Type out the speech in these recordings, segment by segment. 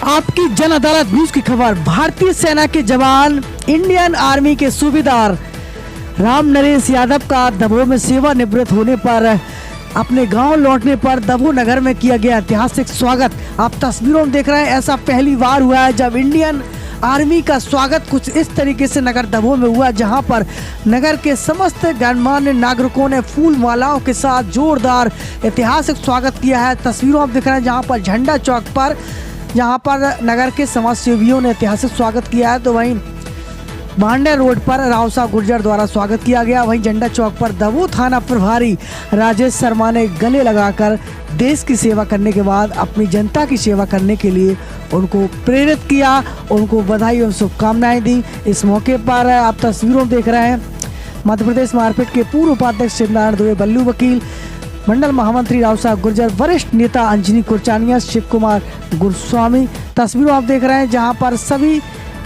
आपकी जन अदालत न्यूज की खबर। भारतीय सेना के जवान इंडियन आर्मी के सूबेदार राम नरेश यादव का दमोह में सेवानिवृत्त होने पर अपने गांव लौटने पर दमोह नगर में किया गया ऐतिहासिक स्वागत। आप तस्वीरों में देख रहे हैं, ऐसा पहली बार हुआ है जब इंडियन आर्मी का स्वागत कुछ इस तरीके से नगर दमोह में हुआ, जहां पर नगर के समस्त गणमान्य नागरिकों ने फूल मालाओं के साथ जोरदार ऐतिहासिक स्वागत किया है। तस्वीरों आप देख रहे हैं जहां पर झंडा चौक पर नगर के समाज सेवियों ने ऐतिहासिक स्वागत किया है, तो वहीं मांडे रोड पर राव साहब गुर्जर द्वारा स्वागत किया गया। वहीं झंडा चौक पर दमोह थाना प्रभारी राजेश शर्मा ने गले लगाकर देश की सेवा करने के बाद अपनी जनता की सेवा करने के लिए उनको प्रेरित किया, उनको बधाई और शुभकामनाएं दी। इस मौके पर आप तस्वीरों देख रहे हैं मध्य प्रदेश मारपीट के पूर्व उपाध्यक्ष शिवनारायण दुबे बल्लू वकील, मंडल महामंत्री राव साहब गुर्जर, वरिष्ठ नेता अंजनी कुरचानिया, शिव कुमार गुरुस्वामी। तस्वीरों आप देख रहे हैं जहां पर सभी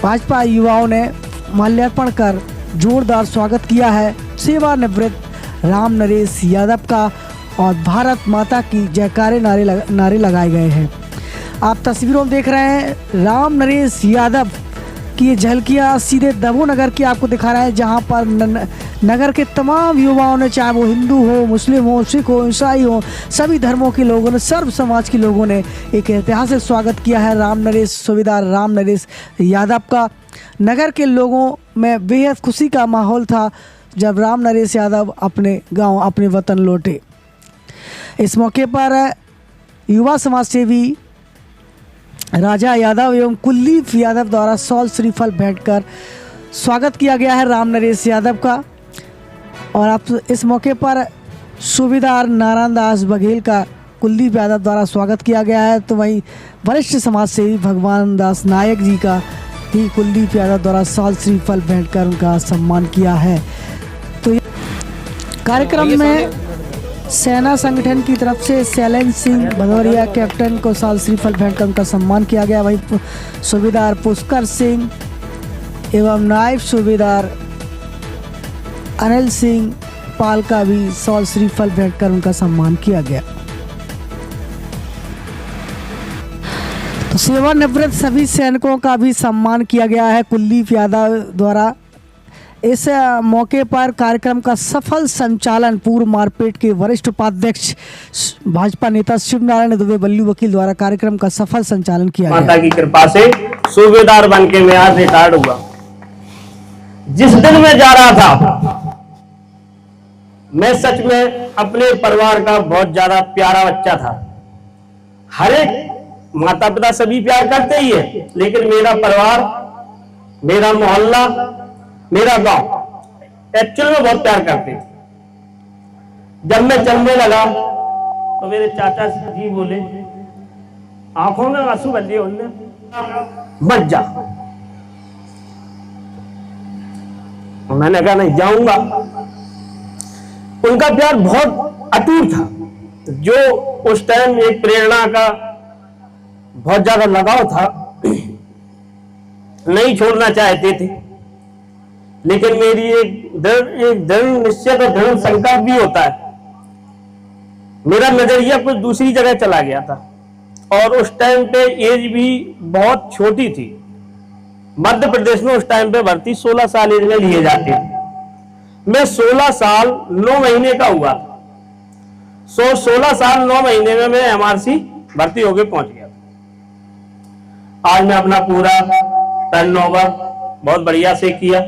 भाजपा युवाओं ने माल्यार्पण कर जोरदार स्वागत किया है सेवानिवृत्त राम नरेश यादव का, और भारत माता की जयकारे नारे लगाए गए हैं। आप तस्वीरों में देख रहे हैं राम नरेश यादव की ये झलकियाँ सीधे दमोह नगर की आपको दिखा रहे हैं, जहां पर नगर के तमाम युवाओं ने, चाहे वो हिंदू हो, मुस्लिम हो, सिख हो, ईसाई हो, सभी धर्मों के लोगों ने, सर्व समाज के लोगों ने एक ऐतिहासिक स्वागत किया है राम नरेश सूबेदार राम नरेश यादव का। नगर के लोगों में बेहद खुशी का माहौल था जब राम नरेश यादव अपने गांव, अपने वतन लौटे। इस मौके पर युवा समाज सेवी राजा यादव एवं कुलदीप यादव द्वारा सॉल श्रीफल भेंट कर स्वागत किया गया है राम नरेश यादव का। और आप इस मौके पर सूबेदार नारायण दास बघेल का कुलदीप यादव द्वारा स्वागत किया गया है, तो वहीं वरिष्ठ समाज सेवी भगवान दास नायक जी का भी कुलदीप यादव द्वारा सॉल श्रीफल भेंट कर उनका सम्मान किया है। तो कार्यक्रम में सेना संगठन की तरफ से शैलेंद्र सिंह भदौरिया कैप्टन को साल श्रीफल भेंट कर उनका सम्मान किया गया। वहीं सूबेदार पुष्कर सिंह एवं नायब सूबेदार अनिल सिंह पाल का भी साल श्रीफल भेंट कर उनका सम्मान किया गया। तो सेवानिवृत्त सभी सैनिकों का भी सम्मान किया गया है कुलदीप यादव द्वारा। इस मौके पर कार्यक्रम का सफल संचालन पूर्व मारपीट के वरिष्ठ उपाध्यक्ष भाजपा नेता शिवनारायण दुबे बल्लू वकील द्वारा कार्यक्रम का सफल संचालन किया गया। माता की कृपा से सूबेदार बन के मैं आज रिटायर्ड हुआ। जिस दिन मैं जा रहा था, मैं सच में अपने परिवार का बहुत ज्यादा प्यारा बच्चा था। हर एक माता पिता सभी प्यार करते ही है, लेकिन मेरा परिवार, मेरा मोहल्ला, मेरा गांव एक्चुअल में बहुत प्यार करते थे। जब मैं चलने लगा तो मेरे चाचा जी बोले, आंखों में आंसू भर दिए उनने, मत जा। मैंने कहा नहीं जाऊंगा। उनका प्यार बहुत अटूट था, जो उस टाइम एक प्रेरणा का बहुत ज्यादा लगाव था, नहीं छोड़ना चाहते थे। लेकिन मेरी एक दृढ़ निश्चय और दृढ़ संकल्प भी होता है। मेरा नजरिया कुछ दूसरी जगह चला गया था, और उस टाइम पे एज भी बहुत छोटी थी। मध्य प्रदेश में उस टाइम पे भर्ती 16 साल एज में लिए जाते थे। मैं 16 साल 9 महीने का हुआ था। 16 साल 9 महीने में मैं MRC भर्ती होके पहुंच गया था। आज मैं अपना पूरा टर्नओवर बहुत बढ़िया से किया,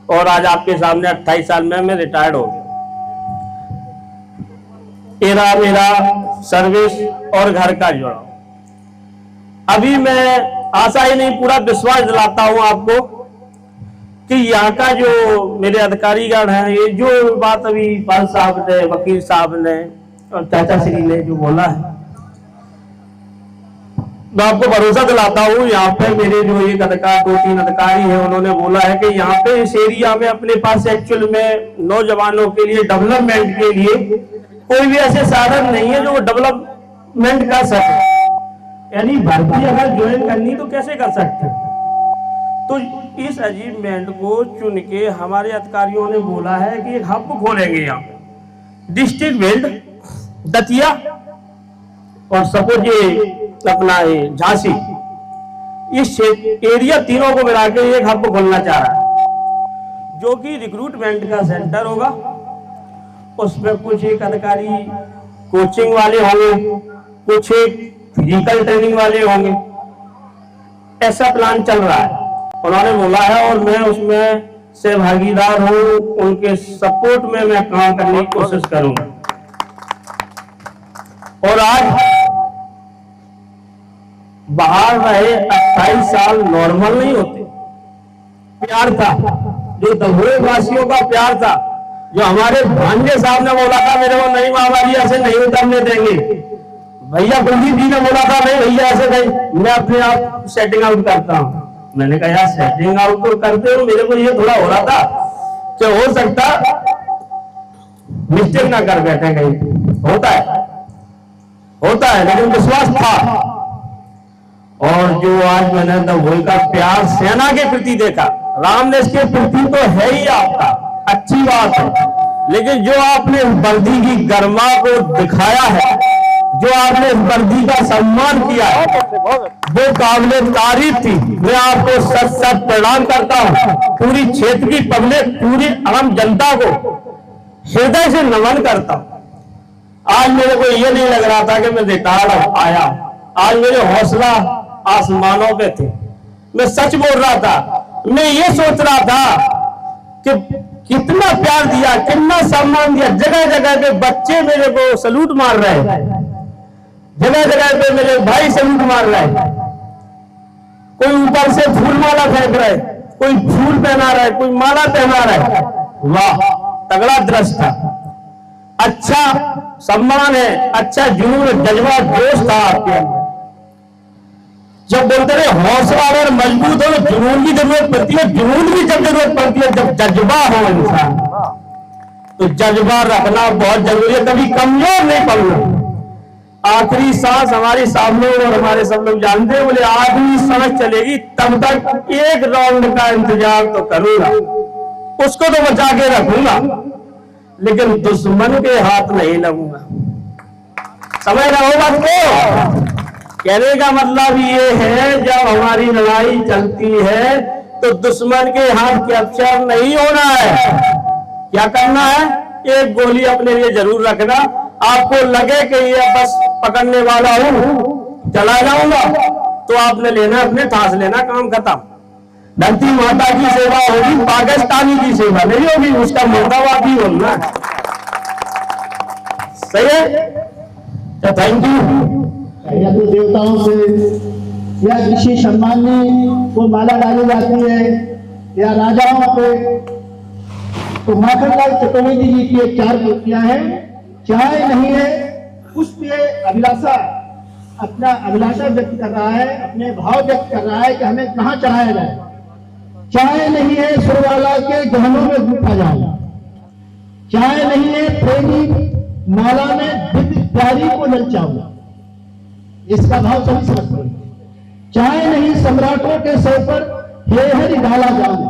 और आज आपके सामने 28 साल में मैं रिटायर्ड हो गया। मेरा सर्विस और घर का जुड़ाव। अभी मैं आशा ही नहीं, पूरा विश्वास दिलाता हूं आपको कि यहाँ का जो मेरे अधिकारीगण हैं, ये जो बात अभी पाल साहब ने, वकील साहब ने और चाचा श्री ने जो बोला है, मैं आपको भरोसा दिलाता हूँ। यहाँ पे मेरे जो एक अधिकार, 2-3 अधिकारी हैं, उन्होंने बोला है कि यहाँ पे इस एरिया में अपने पास एक्चुअल में नौजवानों के लिए डेवलपमेंट के लिए कोई भी ऐसे साधन नहीं है जो डेवलपमेंट कर सके। यानी भर्ती अगर ज्वाइन करनी तो कैसे कर सकते। तो इस अचीवमेंट को चुन के हमारे अधिकारियों ने बोला है कि एक हब खोलेंगे यहाँ डिस्ट्रिक्ट बिल्ड दतिया और सपोज ये अपना झांसी इस एरिया तीनों को मिला के एक हब खोलना चाह रहा है, जो कि रिक्रूटमेंट का सेंटर होगा। उसमें कुछ एक अधिकारी कोचिंग वाले होंगे, कुछ एक फिजिकल ट्रेनिंग वाले होंगे, ऐसा प्लान चल रहा है। उन्होंने बोला है और मैं उसमें से भागीदार हूं, उनके सपोर्ट में मैं काम करने की कोशिश करूंगा। और आज बाहर रहे 28 साल नॉर्मल नहीं होते। प्यार था जो दमोह वासियों का प्यार था, जो हमारे भांजे साहब ने बोला था मेरे को नहीं मावालिया से नहीं उतरने देंगे, भैया कुलदीप जी ने बोला था नहीं भैया ऐसे नहीं, मैं अपने आप सेटिंग आउट करता हूं। मैंने कहा यार सेटिंग आउट तो करते हो, मेरे को ये थोड़ा हो रहा था कि हो सकता मिस्टेक ना कर बैठे कहीं, होता है, लेकिन विश्वास था। और जो आज मैंने दमोह का प्यार सेना के प्रति देखा, रामनेस के प्रति तो है ही आपका, अच्छी बात है, लेकिन जो आपने वर्दी की गरिमा को दिखाया है, जो आपने इस वर्दी का सम्मान किया है, वो काबिले तारीफ थी। मैं आपको सच सच प्रणाम करता हूं। पूरी क्षेत्र की पब्लिक, पूरी आम जनता को हृदय से नमन करता हूं। आज मेरे को ये नहीं लग रहा था कि मैं रिटायर्ड आया, आज मेरे हौसला आसमानों पे थे। मैं सच बोल रहा था, मैं ये सोच रहा था कि कितना प्यार दिया, कितना सम्मान दिया। जगह जगह पे बच्चे मेरे को सलूट मार रहे हैं, जगह जगह पे मेरे भाई सलूट मार रहे हैं। कोई ऊपर से फूल माला फेंक रहा है, कोई फूल पहना रहा है, कोई माला पहना रहा है। वाह, तगड़ा दृश्य था, अच्छा सम्मान है, अच्छा जुनून, जज्बा, जोश था आपके अंदर। जब बोलते रहे हौसला अगर मजबूत हो तो जुनून की जरूरत पड़ती है, जुनून की जब जरूरत पड़ती है जब जज्बा हो इंसान, तो जज्बा रखना बहुत जरूरी है, कभी कमजोर नहीं पड़ना। आखिरी सांस हमारी सामने और हमारे सब लोग जानते हैं, बोले आखिरी सांस चलेगी तब तक एक राउंड का इंतजार तो करूंगा, उसको तो बचा के रखूंगा, लेकिन दुश्मन के हाथ नहीं लगूंगा। समझ रहे हो बात को? कहने का मतलब ये है जब हमारी लड़ाई चलती है तो दुश्मन के हाथ कैप्चर नहीं होना है। क्या करना है? एक गोली अपने लिए जरूर रखना। आपको लगे कि ये बस पकड़ने वाला हूं, चला जाऊंगा, तो आपने लेना अपने ठास लेना, काम खत्म। धरती माता की सेवा होगी, पाकिस्तानी की सेवा नहीं होगी, उसका मुर्दाबादी होना। सही है? तो थैंक यू। या तो देवताओं से या ऋषि सम्मान में वो माला डाली जाती है, या राजाओं पे। तो माखनलाल चतुर्वेदी जी की एक 4 पंक्तियां हैं। चाय नहीं है, पुष्प अभिलाषा, अपना अभिलाषा व्यक्त कर रहा है, अपने भाव व्यक्त कर रहा है कि हमें कहाँ चढ़ाया जाए। चाय नहीं है सुरवाला के गहनों में गूंथा जाए, चाय नहीं है प्रेमी माला में दिव्य प्यारी को ललचाऊंगा, इसका भाव सभी समझते हैं। चाहे नहीं सम्राटों के सर पर हेहरी डाला जाऊं,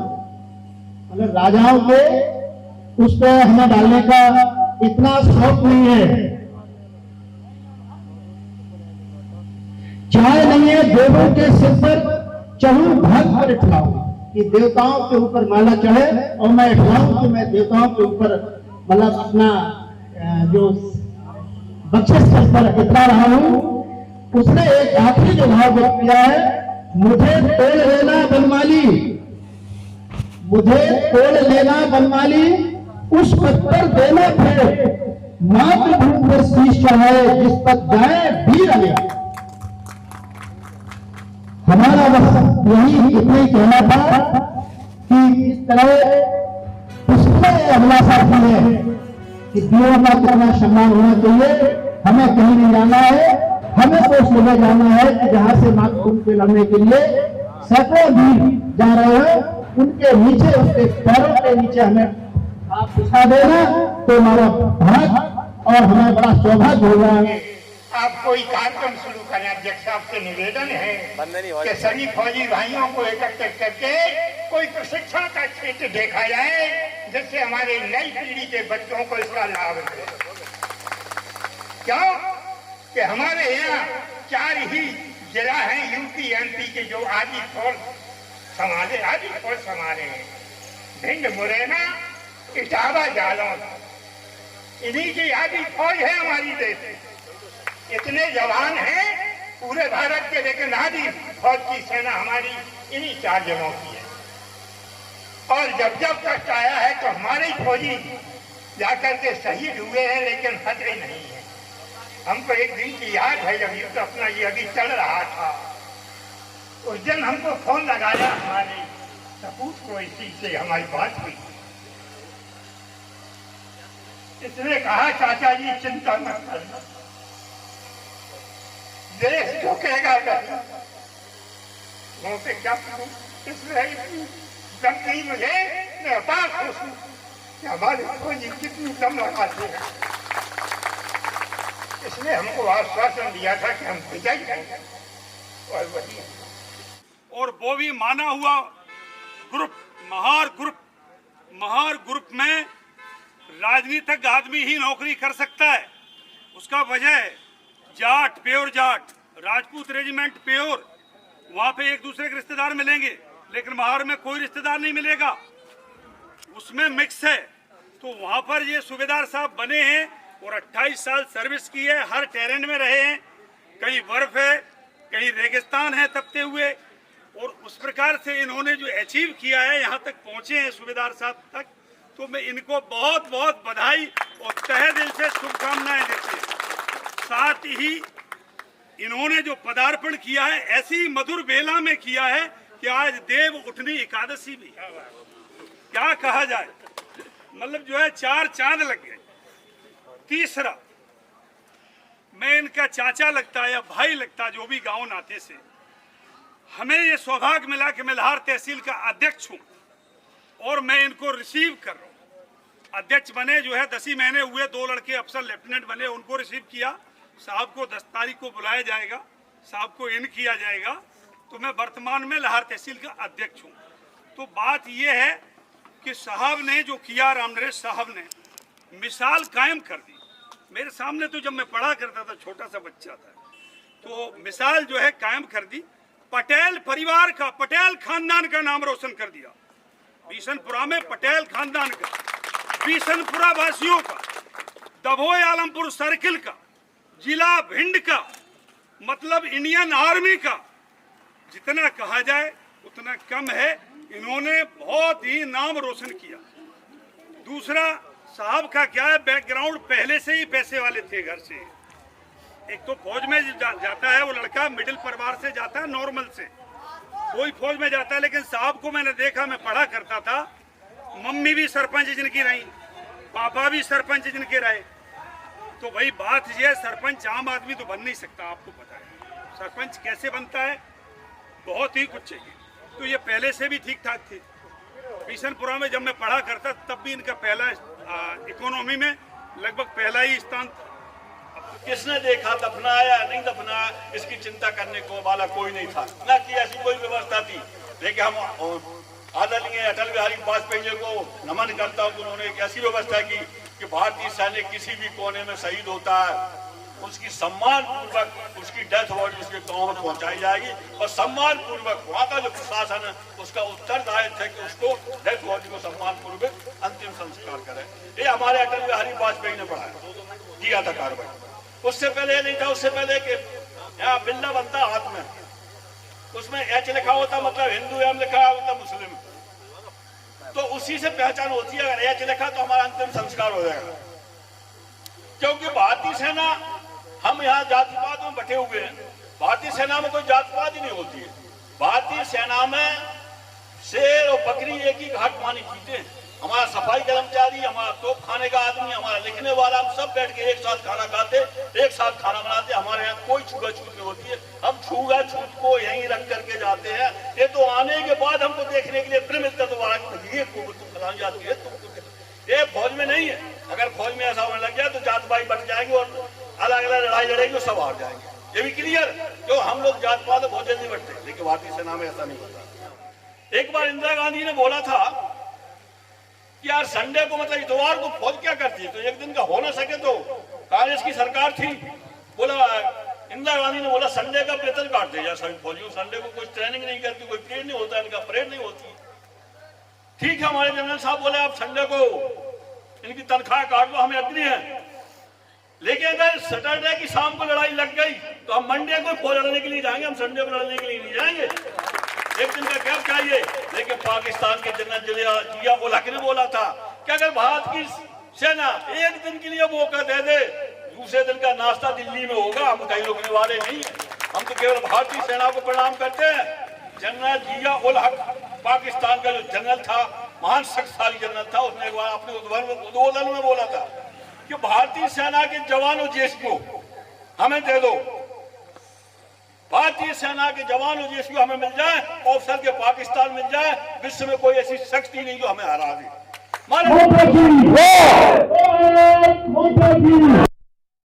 मतलब राजाओं के उस पर हमें डालने का इतना शौक नहीं है। चाहे नहीं है देवों के सिर पर चढ़ू भाग पर इठलाऊं, कि देवताओं के ऊपर माला चढ़े और मैं इठलाऊं कि मैं देवताओं के ऊपर मतलब अपना जो बख्शिश पर इतला रहा हूं। उसने एक आखिरी जो भाव व्यक्त किया है, मुझे तोड़ लेना बनमाली, मुझे तोड़ लेना बनमाली, उस पद पर देना फिर मातृभूमि पर शीश चढ़ाए जिस पर जाए वीर अगे। हमारा बस यही इतना ही कहना था कि इस तरह पुष्प अभिलाषा की है कि वीरों का कितना सम्मान होना चाहिए। हमें कहीं नहीं जाना है, हमें तो उस जगह जाना है कि जहां से मातृभूमि पे लड़ने के लिए सैकड़ों वीर जा रहे हैं, उनके नीचे, उनके पैरों के नीचे हमें आप दिखा देना तो हमारा भाग और हमें बड़ा सौभाग्य होगा। आप कोई कार्यक्रम शुरू करें। अध्यक्ष साहब से निवेदन है कि सभी फौजी भाइयों को एकत्रित करके कोई प्रशिक्षण का क्षेत्र देखा जाए, जिससे हमारे नई पीढ़ी के बच्चों को इसका लाभ मिले। क्यों कि हमारे यहाँ 4 ही जिला है यूपी एमपी के जो आदि फौज संभाले हैं, भिंड मुरैना इटावा जालौन, इन्हीं की आदि फौज है हमारी देश में। इतने जवान हैं पूरे भारत के, लेकिन आदि फौज की सेना हमारी इन्हीं 4 जगहों की है। और जब जब कष्ट आया है तो हमारे फौजी जाकर के शहीद हुए हैं, लेकिन हटे नहीं है। हमको एक दिन की याद है, जब युद्ध अपना ये अभी चल रहा था, उस दिन हमको फोन लगाया हमारे सपूत को, इसी से हमारी बात हुई। इसने कहा चाचा जी चिंता मत करना, देश झुकेगा नहीं। मुंह पे क्या करूं, इसलिए दम नहीं मुझे, मैं अपार खुश हूं कि हमारे फौजी कितनी दम लगाते हैं। इसने हमको आश्वासन दिया था कि हम विजय जाएंगे, और वही। और वो भी माना हुआ ग्रुप, महार ग्रुप में राजनीतिक आदमी ही नौकरी कर सकता है। उसका वजह है Jat, pure Jat, Rajput regiment pure, वहां पे एक दूसरे के रिश्तेदार मिलेंगे, लेकिन महार में कोई रिश्तेदार नहीं मिलेगा, उसमें मिक्स है। तो वहां पर ये सूबेदार साहब बने हैं और 28 साल सर्विस की है, हर टेरेन में रहे हैं, कहीं बर्फ है, कहीं रेगिस्तान है तपते हुए, और उस प्रकार से इन्होंने जो अचीव किया है, यहाँ तक पहुंचे हैं सूबेदार साहब तक, तो मैं इनको बहुत बहुत बधाई और तहे दिल से शुभकामनाएं देती हूँ। साथ ही इन्होंने जो पदार्पण किया है ऐसी मधुर बेला में किया है कि आज देव उठनी एकादशी भी, क्या कहा जाए, मतलब जो है 4 चांद लग गए। तीसरा, मैं इनका चाचा लगता या भाई लगता, जो भी गांव नाते से, हमें ये सौभाग्य मिला कि मैं लाहौर तहसील का अध्यक्ष हूं और मैं इनको रिसीव कर रहा हूं। अध्यक्ष बने जो है 10 ही महीने हुए, 2 लड़के अफसर लेफ्टिनेंट बने, उनको रिसीव किया। साहब को 10 तारीख को बुलाया जाएगा, साहब को इन किया जाएगा। तो मैं वर्तमान में लाहौर तहसील का अध्यक्ष हूं। तो बात यह है कि साहब ने जो किया, रामनरेश साहब ने मिसाल कायम कर दी। मेरे सामने तो जब मैं पढ़ा करता था, छोटा सा बच्चा था, तो मिसाल जो है कायम कर दी। पटेल परिवार का, पटेल खानदान का नाम रोशन कर दिया। बिशनपुरा में पटेल खानदान का, बिशनपुरा वासियों का, दभोई आलमपुर सर्किल का, जिला भिंड का, मतलब इंडियन आर्मी का, जितना कहा जाए उतना कम है। इन्होंने बहुत ही नाम रोशन किया। दूसरा, साहब का क्या है बैकग्राउंड, पहले से ही पैसे वाले थे घर से। एक तो फौज में जाता है वो लड़का, मिडिल परिवार से जाता है, नॉर्मल से, कोई फौज में जाता है। लेकिन साहब को मैंने देखा, मैं पढ़ा करता था, मम्मी भी सरपंच जिनकी रही, पापा भी सरपंच जिनके रहे। तो भाई बात यह है, सरपंच आम आदमी तो बन नहीं सकता, आपको पता है। सरपंच कैसे बनता है, बहुत ही कुछ चाहिए। तो ये पहले से भी ठीक ठाक थे। बिशनपुरा में जब मैं पढ़ा करता तब भी इनका पहला इकोनॉमी में लगभग पहला ही स्थान था। किसने देखा दफनाया नहीं दफनाया, इसकी चिंता करने को वाला कोई नहीं था, न कि ऐसी कोई व्यवस्था थी। लेकिन हम आदरणीय अटल बिहारी वाजपेयी जी को नमन करता हूँ, उन्होंने एक ऐसी व्यवस्था की कि भारतीय सैनिक किसी भी कोने में शहीद होता है, उसकी सम्मान पूर्वक उसकी डेथ बॉडी उसके गांव में पहुंचाई जाएगी, और सम्मान पूर्वक वहाँ का जो प्रशासन है उसका उत्तरदायित्व है कि उसको डेथ बॉडी को सम्मान पूर्वक अंतिम संस्कार करें। ये हमारे अटल बिहारी वाजपेयी ने बढ़ाया किया था कार्रवाई। उससे पहले नहीं था, उससे पहले कि यहाँ बिल्ला बनता हाथ में, उसमें एच लिखा होता मतलब हिंदू, एम लिखा होता मुस्लिम, तो उसी से पहचान होती है। अगर एच लिखा तो हमारा अंतिम संस्कार हो जाएगा। क्योंकि भारतीय सेना, हम यहाँ जातिवाद में बटे हुए हैं, भारतीय सेना में कोई जातिवाद ही नहीं होती है। भारतीय सेना में शेर और बकरी एक ही घाट पानी पीते हैं। हमारा सफाई कर्मचारी, हमारा तोप खाने का आदमी, हमारा लिखने वाला, हम सब बैठ के एक साथ खाना खाते, एक साथ खाना बनाते। हमारे यहाँ कोई छूआ छूत नहीं होती है। हम छूआ छूत को यहीं रख करके जाते हैं। ये तो आने के बाद हमको देखने के लिए फिर मिलता दोबारा, फलानी जाती है तुमको। ये फौज में नहीं है। अगर फौज में ऐसा होने लग जाए तो जातपाई बट जाएंगे और अलग अलग लड़ाई लड़ेंगे, सब हार जाएंगे। ये भी क्लियर, तो हम लोग जातपात बहुत जल्दी बढ़ते, लेकिन भारतीय सेना में ऐसा नहीं होता। एक बार इंदिरा गांधी ने बोला था कि यार संडे को मतलब इतवार को फौज क्या करती है, तो एक दिन का हो ना सके तो कांग्रेस की सरकार थी, बोला इंदिरा गांधी ने बोला संडे का वेतन काट दे जाए सभी फौजियों, संडे को कोई ट्रेनिंग नहीं करती, कोई परेड नहीं होता, इनका परेड नहीं होती। ठीक है, हमारे जनरल साहब बोले आप संडे को इनकी तनख्वाह काट दो, हमें अग्नि है। लेकिन अगर सैटरडे की शाम को लड़ाई लग गई तो हम मंडे को फौज लड़ने के लिए जाएंगे, हम संडे को लड़ने के लिए नहीं जाएंगे। एक दिन का गैप चाहिए। लेकिन पाकिस्तान के जनरल जिया उल हक ने बोला था कि अगर भारत की सेना एक दिन के लिए मौका दे दे, दूसरे दिन का नाश्ता दिल्ली में होगा, हम कहीं रुकने वाले नहीं, हम तो केवल भारतीय सेना को प्रणाम करते हैं। जनरल जिया उल हक पाकिस्तान का जो जनरल था, महान शक्तिशाली जनरल था, उसने एक बार अपने उद्बोधन में बोला था कि भारतीय सेना के जवानों जेश को हमें दे दो, भारतीय सेना के जवानों जेश को हमें मिल जाए, ऑफिसर के पाकिस्तान मिल जाए, विश्व में कोई ऐसी शक्ति नहीं जो हमें हरा दे।